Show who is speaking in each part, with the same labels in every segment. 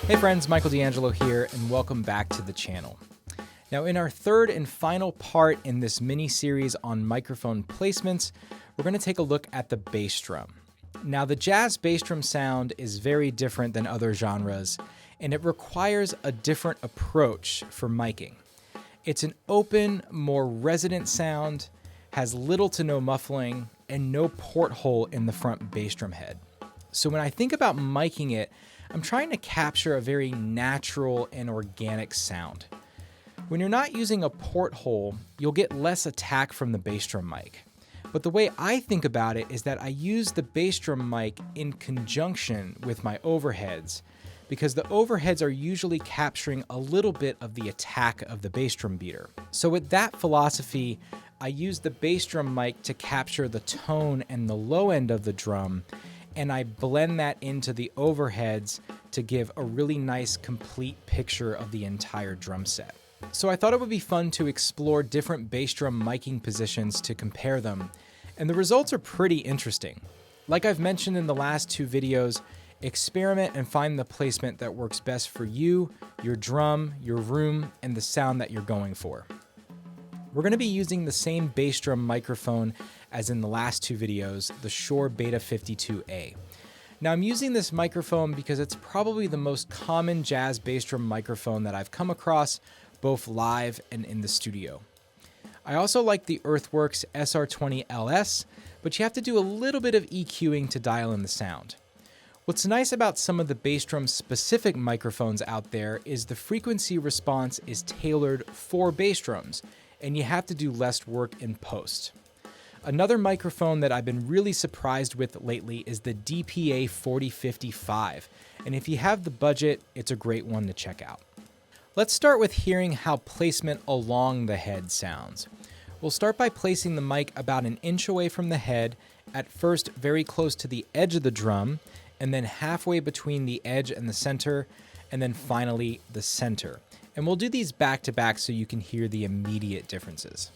Speaker 1: Hey friends, Michael D'Angelo here, and welcome back to the channel. Now, in our third and final part in this mini-series on microphone placements, we're going to take a look at the bass drum. Now, the jazz bass drum sound is very different than other genres, and it requires a different approach for miking. It's an open, more resonant sound, has little to no muffling, and no porthole in the front bass drum head. So when I think about miking it, I'm trying to capture a very natural and organic sound. When you're not using a porthole, you'll get less attack from the bass drum mic. But the way I think about it is that I use the bass drum mic in conjunction with my overheads, because the overheads are usually capturing a little bit of the attack of the bass drum beater. So with that philosophy, I use the bass drum mic to capture the tone and the low end of the drum, and I blend that into the overheads to give a really nice complete picture of the entire drum set. So I thought it would be fun to explore different bass drum miking positions to compare them, and the results are pretty interesting. Like I've mentioned in the last two videos, experiment and find the placement that works best for you, your drum, your room, and the sound that you're going for. We're going to be using the same bass drum microphone as in the last two videos, the Shure Beta 52A. Now I'm using this microphone because it's probably the most common jazz bass drum microphone that I've come across, both live and in the studio. I also like the Earthworks SR20 LS, but you have to do a little bit of EQing to dial in the sound. What's nice about some of the bass drum specific microphones out there is the frequency response is tailored for bass drums, and you have to do less work in post. Another microphone that I've been really surprised with lately is the DPA 4055, and if you have the budget, it's a great one to check out. Let's start with hearing how placement along the head sounds. We'll start by placing the mic about an inch away from the head, at first very close to the edge of the drum, and then halfway between the edge and the center, and then finally the center. And we'll do these back to back so you can hear the immediate differences.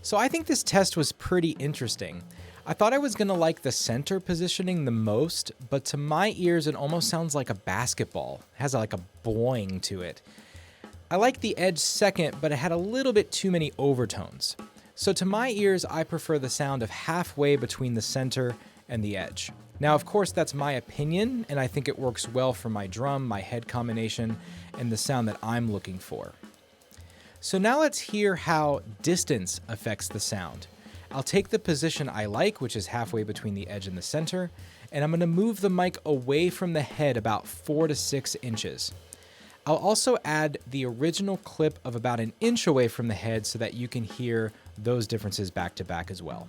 Speaker 1: So I think this test was pretty interesting. I thought I was going to like the center positioning the most, but to my ears it almost sounds like a basketball. It has like a boing to it. I like the edge second, but it had a little bit too many overtones. So to my ears, I prefer the sound of halfway between the center and the edge. Now, of course, that's my opinion, and I think it works well for my drum, my head combination, and the sound that I'm looking for. So now let's hear how distance affects the sound. I'll take the position I like, which is halfway between the edge and the center, and I'm going to move the mic away from the head about 4 to 6 inches. I'll also add the original clip of about an inch away from the head so that you can hear those differences back to back as well.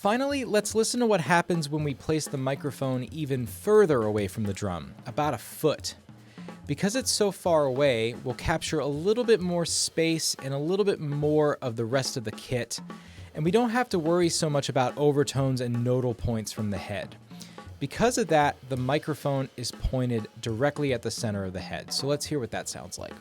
Speaker 1: Finally, let's listen to what happens when we place the microphone even further away from the drum, about a foot. Because it's so far away, we'll capture a little bit more space and a little bit more of the rest of the kit, and we don't have to worry so much about overtones and nodal points from the head. Because of that, the microphone is pointed directly at the center of the head. So let's hear what that sounds like.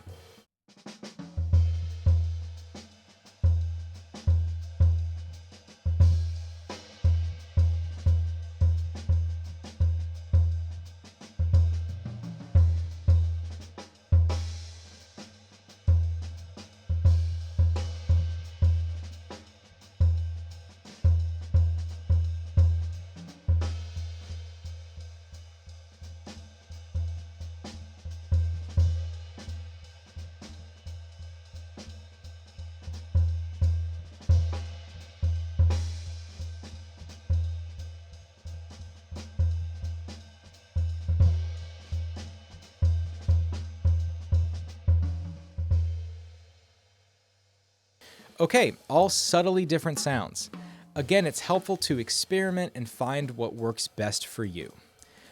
Speaker 1: Okay, all subtly different sounds. Again, it's helpful to experiment and find what works best for you.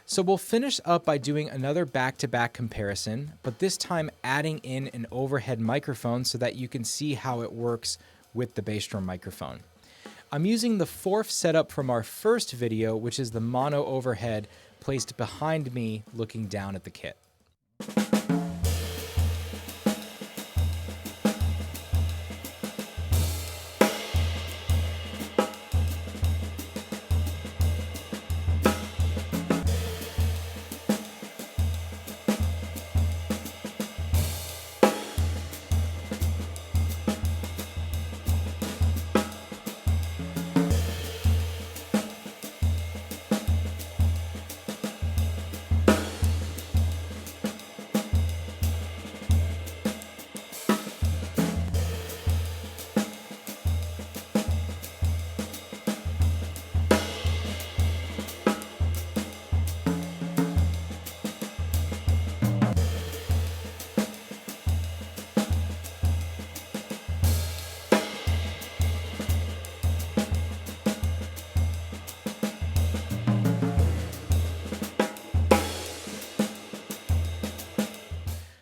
Speaker 1: So we'll finish up by doing another back-to-back comparison, but this time adding in an overhead microphone so that you can see how it works with the bass drum microphone. I'm using the fourth setup from our first video, which is the mono overhead placed behind me looking down at the kit.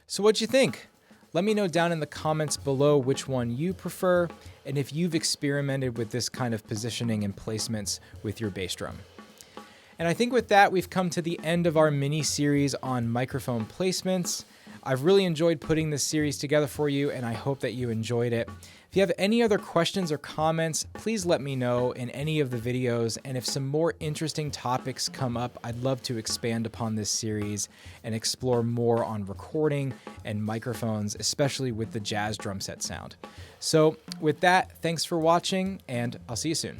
Speaker 1: So what'd you think? Let me know down in the comments below which one you prefer and if you've experimented with this kind of positioning and placements with your bass drum. And I think with that, we've come to the end of our mini series on microphone placements. I've really enjoyed putting this series together for you, and I hope that you enjoyed it. If you have any other questions or comments, please let me know in any of the videos, and if some more interesting topics come up, I'd love to expand upon this series and explore more on recording and microphones, especially with the jazz drum set sound. So with that, thanks for watching, and I'll see you soon.